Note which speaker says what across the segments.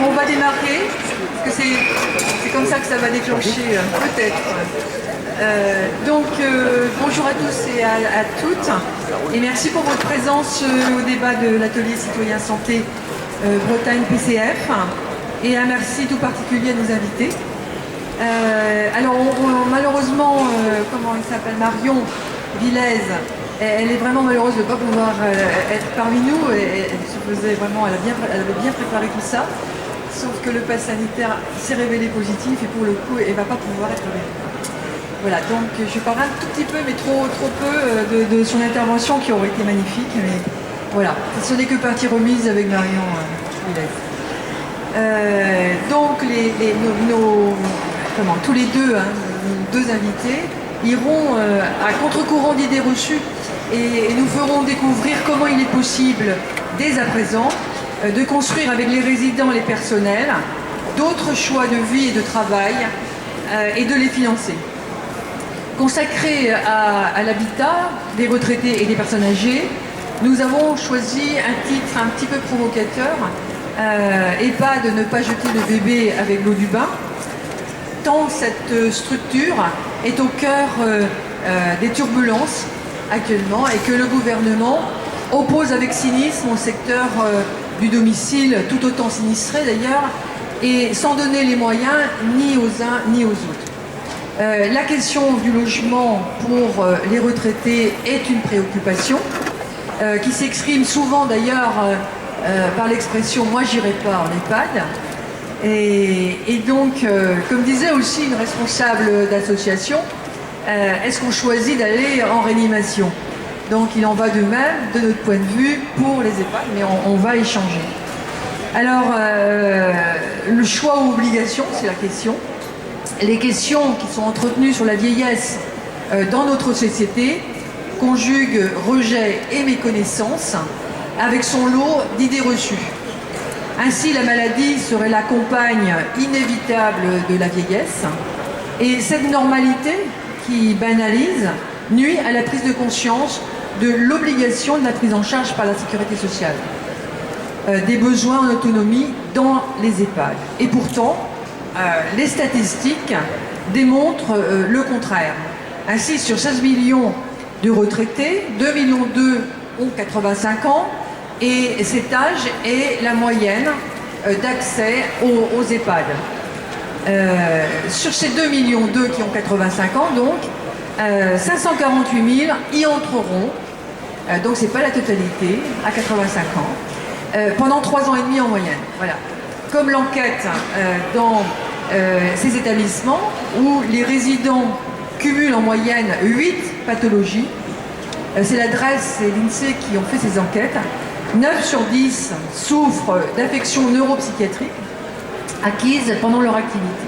Speaker 1: on va démarrer, parce que c'est comme ça que ça va déclencher, peut-être. Bonjour à tous et à toutes, et merci pour votre présence au débat de l'atelier citoyen santé Bretagne PCF, et un merci tout particulier à nos invités. Malheureusement, comment il s'appelle, Marion Villez, elle est vraiment malheureuse de ne pas pouvoir être parmi nous. Elle avait bien préparé tout ça, sauf que le pass sanitaire s'est révélé positif et pour le coup, elle ne va pas pouvoir être avec nous. Voilà, donc je parlerai un tout petit peu, mais trop peu, de son intervention qui aurait été magnifique. Mais voilà, ce n'est que partie remise avec Marion Villez. Tous les deux, nos deux invités, iront à contre-courant d'idées reçues et nous ferons découvrir comment il est possible, dès à présent, de construire avec les résidents et les personnels d'autres choix de vie et de travail et de les financer. Consacrés à l'habitat des retraités et des personnes âgées, nous avons choisi un titre un petit peu provocateur, EHPAD, ne pas jeter le bébé avec l'eau du bain, tant cette structure est au cœur des turbulences actuellement et que le gouvernement oppose avec cynisme au secteur du domicile, tout autant sinistré d'ailleurs, et sans donner les moyens ni aux uns ni aux autres. La question du logement pour les retraités est une préoccupation qui s'exprime souvent d'ailleurs par l'expression « moi j'irai pas en EHPAD ». Et donc, comme disait aussi une responsable d'association, est-ce qu'on choisit d'aller en réanimation? Donc il en va de même, de notre point de vue, pour les EHPAD, mais on va échanger. Alors, le choix ou obligation, c'est la question. Les questions qui sont entretenues sur la vieillesse dans notre société conjuguent rejet et méconnaissance avec son lot d'idées reçues. Ainsi, la maladie serait la compagne inévitable de la vieillesse. Et cette normalité qui banalise nuit à la prise de conscience de l'obligation de la prise en charge par la sécurité sociale des besoins en autonomie dans les EHPAD. Et pourtant, les statistiques démontrent le contraire. Ainsi, sur 16 millions de retraités, 2,2 millions ont 85 ans, et cet âge est la moyenne d'accès aux EHPAD. Sur ces 2,2 millions qui ont 85 ans, donc, 548 000 y entreront, donc c'est pas la totalité, à 85 ans, pendant 3 ans et demi en moyenne. Voilà. Comme l'enquête dans ces établissements où les cumulent en moyenne 8 pathologies, c'est l'adresse et l'INSEE qui ont fait ces enquêtes. 9 sur 10 souffrent d'affections neuropsychiatriques acquises pendant leur activité.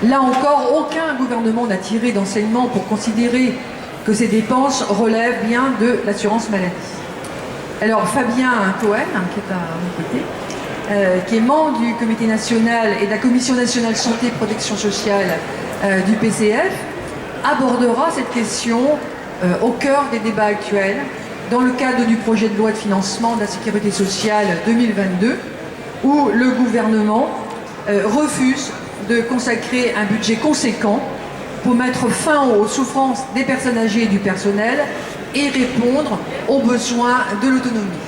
Speaker 1: Là encore, aucun gouvernement n'a tiré d'enseignement pour considérer que ces dépenses relèvent bien de l'assurance maladie. Alors Fabien Cohen, qui est à mon côté, qui est membre du Comité national et de la Commission nationale santé et protection sociale du PCF, abordera cette question au cœur des débats actuels dans le cadre du projet de loi de financement de la sécurité sociale 2022, où le gouvernement refuse de consacrer un budget conséquent pour mettre fin aux souffrances des personnes âgées et du personnel et répondre aux besoins de l'autonomie.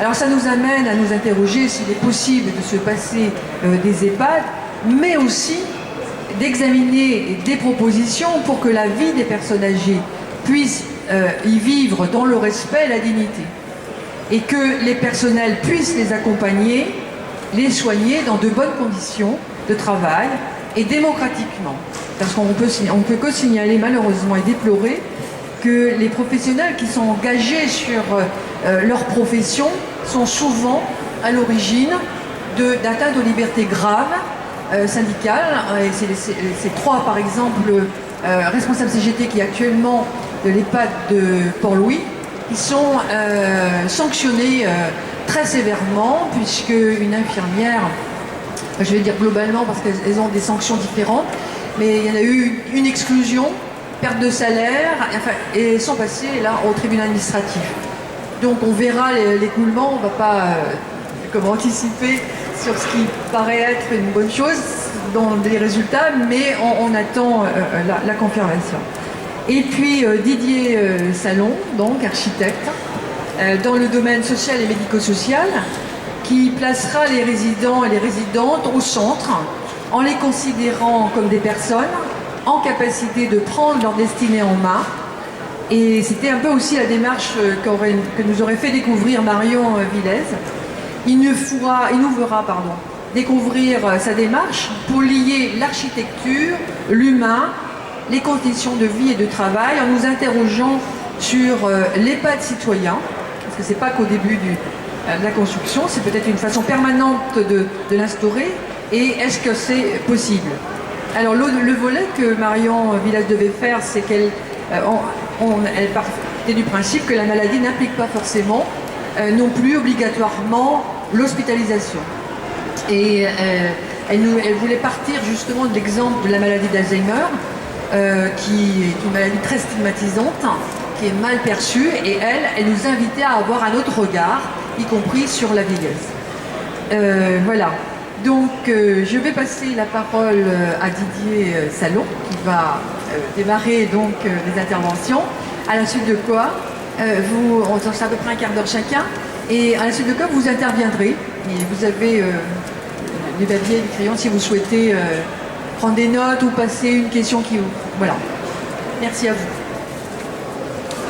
Speaker 1: Alors ça nous amène à nous interroger s'il est possible de se passer des EHPAD, mais aussi d'examiner des propositions pour que la vie des personnes âgées puisse y vivre dans le respect et la dignité, et que les personnels puissent les accompagner, les soigner dans de bonnes conditions de travail et démocratiquement. Parce qu'on ne peut que signaler malheureusement et déplorer que les professionnels qui sont engagés sur leur profession sont souvent à l'origine d'atteintes aux libertés graves syndicales. Et c'est 3 par exemple responsables CGT qui actuellement de l'EHPAD de Port-Louis, qui sont sanctionnés très sévèrement, puisque une infirmière, je vais dire globalement parce qu'elles ont des sanctions différentes, mais il y en a eu une exclusion, perte de salaire, enfin, et elles sont passées là au tribunal administratif. Donc on verra l'écoulement, on ne va pas anticiper sur ce qui paraît être une bonne chose dans les résultats, mais on attend la confirmation. Et puis Didier Salon, donc architecte, dans le domaine social et médico-social, qui placera les résidents et les résidentes au centre, en les considérant comme des personnes en capacité de prendre leur destinée en main. Et c'était un peu aussi la démarche que nous aurait fait découvrir Marion Villez. Il nous fera découvrir sa démarche pour lier l'architecture, l'humain, les conditions de vie et de travail, en nous interrogeant sur l'EHPAD citoyen, parce que ce n'est pas qu'au début de la construction, c'est peut-être une façon permanente de l'instaurer, et est-ce que c'est possible? Alors le volet que Marion Villez devait faire, c'est qu'elle partait du principe que la maladie n'implique pas forcément non plus obligatoirement l'hospitalisation. Et elle voulait partir justement de l'exemple de la maladie d'Alzheimer, qui est une maladie très stigmatisante, qui est mal perçue, et elle nous invitait à avoir un autre regard, y compris sur la vieillesse. Voilà. Donc je vais passer la parole à Didier Salon, qui va démarrer donc les interventions, à la suite de quoi on s'en à peu près un quart d'heure chacun, et à la suite de quoi vous interviendrez. Et vous avez des papiers, des crayons si vous souhaitez prendre des notes ou passer une question qui vous... Voilà. Merci à vous.